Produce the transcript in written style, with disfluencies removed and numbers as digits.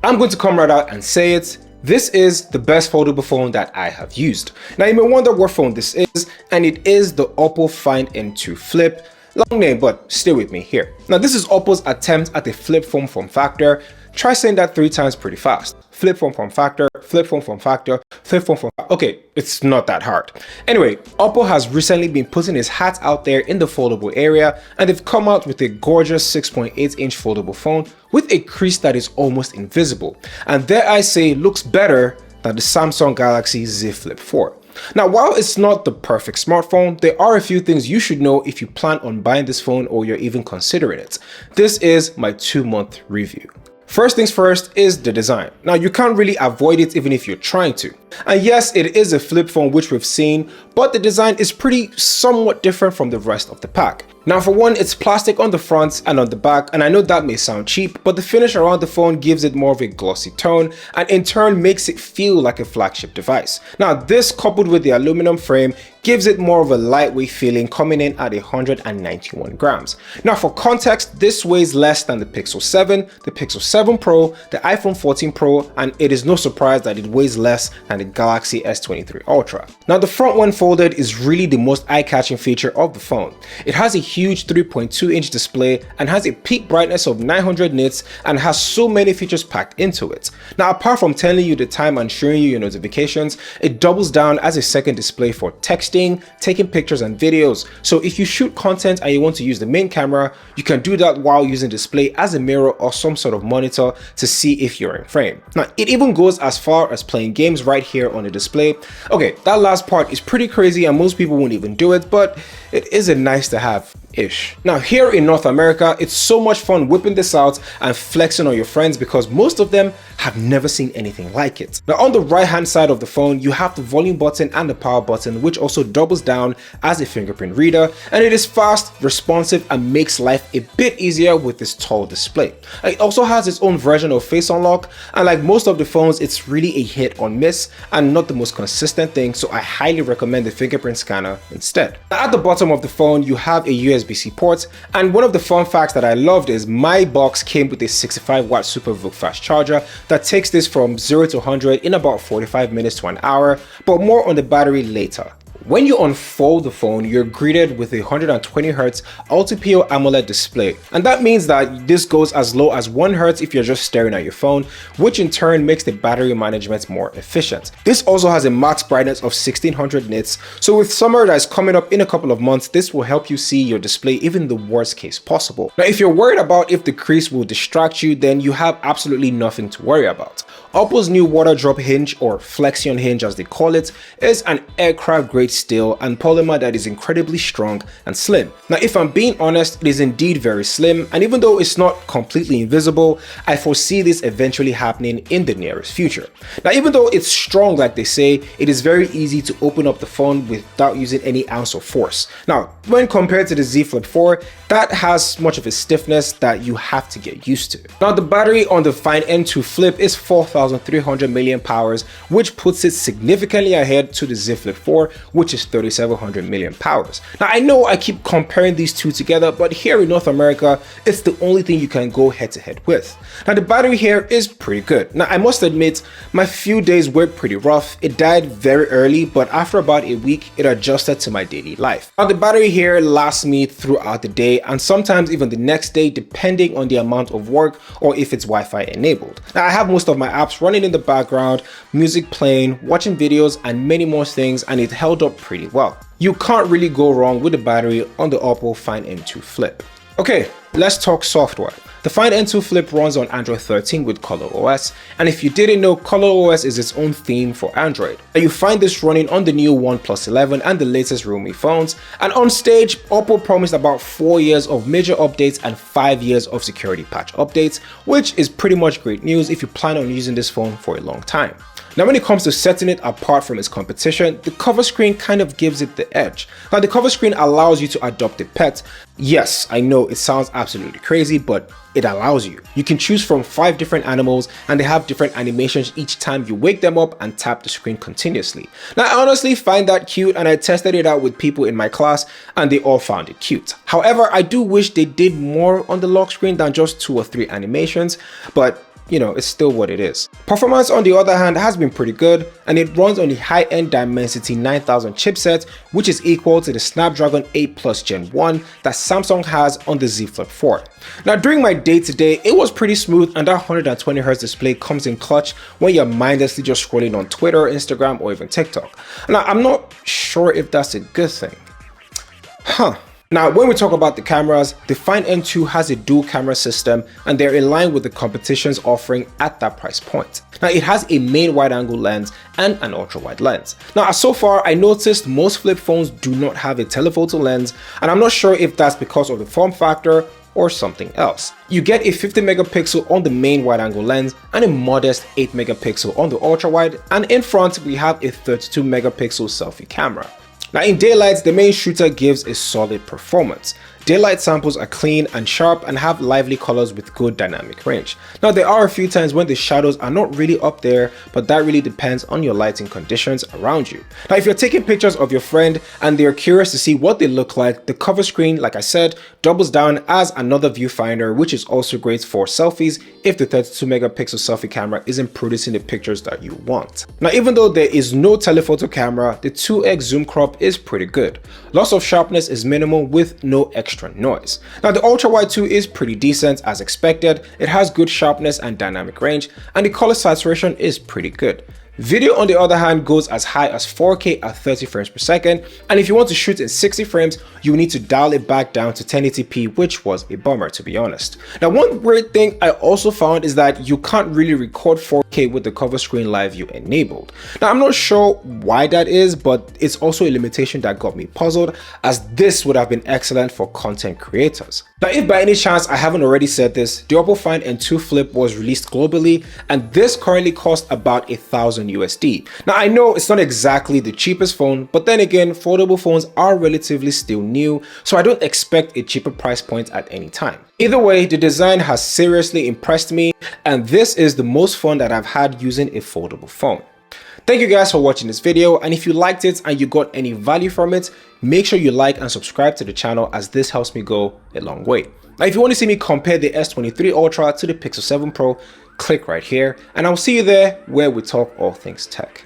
I'm going to come right out and say it. This is the best foldable phone that I have used. Now you may wonder what phone this is, and it is the OPPO Find N2 Flip. Long name, but stay with me here. Now this is OPPO's attempt at a flip phone form factor. Try saying that 3 times pretty fast. Flip phone form factor, flip phone form factor, flip phone form factor. Okay, it's not that hard. Anyway, OPPO has recently been putting his hat out there in the foldable area, and they've come out with a gorgeous 6.8-inch foldable phone with a crease that is almost invisible. And dare I say, looks better than the Samsung Galaxy Z Flip 4. Now, while it's not the perfect smartphone, there are a few things you should know if you plan on buying this phone or you're even considering it. This is my 2-month review. First things first is the design. Now you can't really avoid it even if you're trying to. And yes, it is a flip phone which we've seen, but the design is pretty somewhat different from the rest of the pack. Now for one, it's plastic on the front and on the back, and I know that may sound cheap, but the finish around the phone gives it more of a glossy tone and in turn makes it feel like a flagship device. Now this, coupled with the aluminum frame, gives it more of a lightweight feeling, coming in at 191 grams. Now for context, this weighs less than the Pixel 7, the Pixel 7 Pro, the iPhone 14 Pro, and it is no surprise that it weighs less than the Galaxy S23 Ultra. Now the front when folded is really the most eye-catching feature of the phone. It has a huge 3.2-inch display and has a peak brightness of 900 nits and has so many features packed into it. Now apart from telling you the time and showing you your notifications, it doubles down as a second display for texting, taking pictures and videos. So if you shoot content and you want to use the main camera, you can do that while using display as a mirror or some sort of monitor to see if you're in frame. Now it even goes as far as playing games right here on the display. Okay, that last part is pretty crazy and most people won't even do it, but it is a nice to have ish. Now here in North America, it's so much fun whipping this out and flexing on your friends because most of them have never seen anything like it. Now on the right hand side of the phone, you have the volume button and the power button, which also doubles down as a fingerprint reader, and it is fast, responsive, and makes life a bit easier with this tall display. It also has its own version of face unlock, and like most of the phones, it's really a hit or miss and not the most consistent thing, so I highly recommend the fingerprint scanner instead. Now, at the bottom of the phone, you have a USB-C port, and one of the fun facts that I loved is my box came with a 65-watt SuperVOOC fast charger that takes this from 0 to 100 in about 45 minutes to an hour, but more on the battery later. When you unfold the phone, you're greeted with a 120Hz OPPO AMOLED display, and that means that this goes as low as 1 Hz if you're just staring at your phone, which in turn makes the battery management more efficient. This also has a max brightness of 1600 nits, so with summer that is coming up in a couple of months, this will help you see your display even the worst case possible. Now if you're worried about if the crease will distract you, then you have absolutely nothing to worry about. OPPO's new water drop hinge, or flexion hinge as they call it, is an aircraft grade steel and polymer that is incredibly strong and slim. Now if I'm being honest, it is indeed very slim, and even though it's not completely invisible, I foresee this eventually happening in the nearest future. Now even though it's strong like they say, it is very easy to open up the phone without using any ounce of force. Now when compared to the Z Flip 4, that has much of a stiffness that you have to get used to. Now the battery on the Find N2 Flip is 4,300 mAh, which puts it significantly ahead to the Z Flip 4, which is 3,700 mAh. Now I know I keep comparing these two together, but here in North America, it's the only thing you can go head to head with. Now the battery here is pretty good. Now I must admit, my few days were pretty rough. It died very early, but after about a week, it adjusted to my daily life. Now the battery here lasts me throughout the day and sometimes even the next day, depending on the amount of work or if it's Wi-Fi enabled. Now I have most of my apps running in the background, music playing, watching videos, and many more things, and it held up pretty well. You can't really go wrong with the battery on the OPPO Find N2 Flip. Okay, let's talk software. The Find N2 Flip runs on Android 13 with ColorOS, and if you didn't know, ColorOS is its own theme for Android. And you find this running on the new OnePlus 11 and the latest Realme phones, and on stage, OPPO promised about 4 years of major updates and 5 years of security patch updates, which is pretty much great news if you plan on using this phone for a long time. Now when it comes to setting it apart from its competition, the cover screen kind of gives it the edge. Now the cover screen allows you to adopt a pet. Yes, I know it sounds absolutely crazy, but it allows you. You can choose from 5 different animals, and they have different animations each time you wake them up and tap the screen continuously. Now I honestly find that cute, and I tested it out with people in my class and they all found it cute. However, I do wish they did more on the lock screen than just 2 or 3 animations, but you know, it's still what it is. Performance on the other hand has been pretty good, and it runs on the high-end Dimensity 9000 chipset, which is equal to the Snapdragon 8 Plus Gen 1 that Samsung has on the Z Flip 4. Now during my day-to-day, it was pretty smooth, and that 120Hz display comes in clutch when you're mindlessly just scrolling on Twitter, Instagram, or even TikTok. Now I'm not sure if that's a good thing. Now, when we talk about the cameras, the Find N2 has a dual camera system, and they're in line with the competition's offering at that price point. Now, it has a main wide-angle lens and an ultra-wide lens. Now, so far, I noticed most flip phones do not have a telephoto lens, and I'm not sure if that's because of the form factor or something else. You get a 50 megapixel on the main wide-angle lens and a modest 8 megapixel on the ultra-wide, and in front, we have a 32 megapixel selfie camera. Now in daylight, the main shooter gives a solid performance. Daylight samples are clean and sharp and have lively colors with good dynamic range. Now there are a few times when the shadows are not really up there, but that really depends on your lighting conditions around you. Now if you're taking pictures of your friend and they're curious to see what they look like, the cover screen, like I said, doubles down as another viewfinder, which is also great for selfies if the 32 megapixel selfie camera isn't producing the pictures that you want. Now even though there is no telephoto camera, the 2x zoom crop is pretty good. Loss of sharpness is minimal with no extra noise. Now the ultra wide 2 is pretty decent as expected. It has good sharpness and dynamic range, and the color saturation is pretty good. Video on the other hand goes as high as 4K at 30 frames per second, and if you want to shoot in 60 frames, you need to dial it back down to 1080p, which was a bummer to be honest. Now one weird thing I also found is that you can't really record 4K with the cover screen live view enabled. Now I'm not sure why that is, but it's also a limitation that got me puzzled, as this would have been excellent for content creators. Now if by any chance I haven't already said this, the OPPO Find N2 Flip was released globally, and this currently costs about $1,000 USD. Now I know it's not exactly the cheapest phone, but then again, foldable phones are relatively still new, so I don't expect a cheaper price point at any time. Either way, the design has seriously impressed me, and this is the most fun that I've had using a foldable phone. Thank you guys for watching this video, and if you liked it and you got any value from it, make sure you like and subscribe to the channel, as this helps me go a long way. Now if you want to see me compare the S23 Ultra to the Pixel 7 Pro, click right here, and I'll see you there where we talk all things tech.